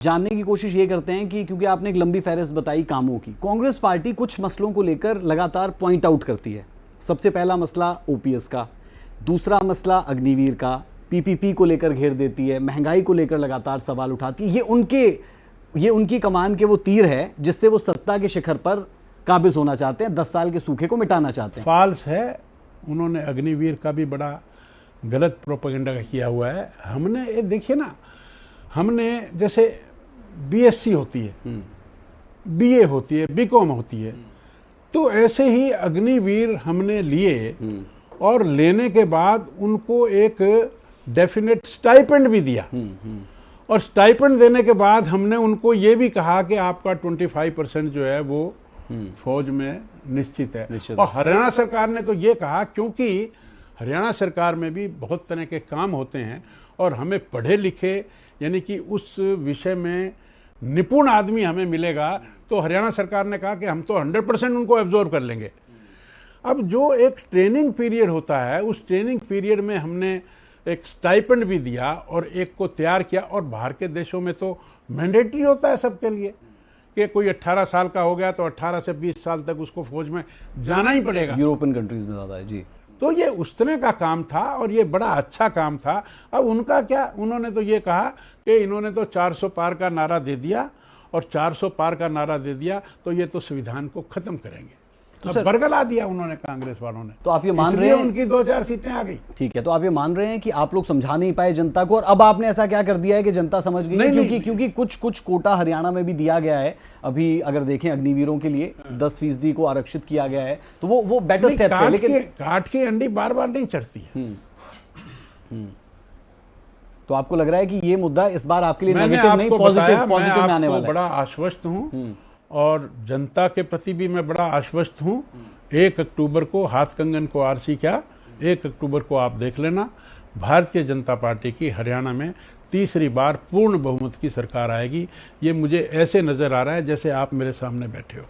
जानने की कोशिश ये करते हैं कि क्योंकि आपने एक लंबी फहरिस्त बताई कामों की, कांग्रेस पार्टी कुछ मसलों को लेकर लगातार पॉइंट आउट करती है। सबसे पहला मसला ओपीएस का, दूसरा मसला अग्निवीर का, पीपीपी को लेकर घेर देती है, महंगाई को लेकर लगातार सवाल उठाती है। ये उनकी कमान के वो तीर है जिससे वो सत्ता के शिखर पर काबिज होना चाहते हैं, 10 साल के सूखे को मिटाना चाहते हैं। फॉल्स है, उन्होंने अग्निवीर का भी बड़ा गलत प्रोपेगेंडा किया हुआ है। हमने ये देखिए ना, हमने जैसे बीएससी होती है, बीए होती है, बीकॉम होती है, तो ऐसे ही अग्निवीर हमने लिए और लेने के बाद उनको एक डेफिनेट स्टाइपेंड भी दिया। और स्टाइपेंड देने के बाद हमने उनको ये भी कहा कि आपका 25% जो है वो फौज में निश्चित है। और हरियाणा सरकार ने तो ये कहा, क्योंकि हरियाणा सरकार में भी बहुत तरह के काम होते हैं और हमें पढ़े लिखे यानी कि उस विषय में निपुण आदमी हमें मिलेगा, तो हरियाणा सरकार ने कहा कि हम तो 100% उनको एब्जॉर्ब कर लेंगे। अब जो एक ट्रेनिंग पीरियड होता है, उस ट्रेनिंग पीरियड में हमने एक स्टाइपेंड भी दिया और एक को तैयार किया। और बाहर के देशों में तो मैंडेटरी होता है सबके लिए कि कोई 18 साल का हो गया तो 18 से 20 साल तक उसको फौज में जाना ही पड़ेगा। यूरोपियन कंट्रीज में ज्यादा है जी। तो ये उस तरह का काम था और ये बड़ा अच्छा काम था। अब उनका क्या, उन्होंने तो ये कहा कि इन्होंने तो 400 पार का नारा दे दिया, और 400 पार का नारा दे दिया तो ये तो संविधान को खत्म करेंगे। तो बरगला दिया उन्होंने कांग्रेस वालों ने। तो आप ये मान रहे हैं उनकी 2-4 सीटें आ गई। ठीक है, तो आप ये मान रहे हैं कि आप लोग समझा नहीं पाए जनता को, और अब आपने ऐसा क्या कर दिया है कि जनता समझ गई है? क्योंकि कुछ कोटा हरियाणा में भी दिया गया है। अभी अगर देखें अग्निवीरों के लिए 10% को आरक्षित किया गया है, तो वो बेटर स्टेप है। लेकिन काट की अंडी बार बार नहीं चढ़ती है। तो आपको लग रहा है कि ये मुद्दा इस बार आपके लिए नेगेटिव नहीं, पॉजिटिव में आने वाला है? बड़ा आश्वस्त हूँ और जनता के प्रति भी मैं बड़ा आश्वस्त हूँ। 1 अक्टूबर को हाथ कंगन को आरसी क्या, 1 अक्टूबर को आप देख लेना, भारतीय जनता पार्टी की हरियाणा में तीसरी बार पूर्ण बहुमत की सरकार आएगी। ये मुझे ऐसे नजर आ रहा है जैसे आप मेरे सामने बैठे हो।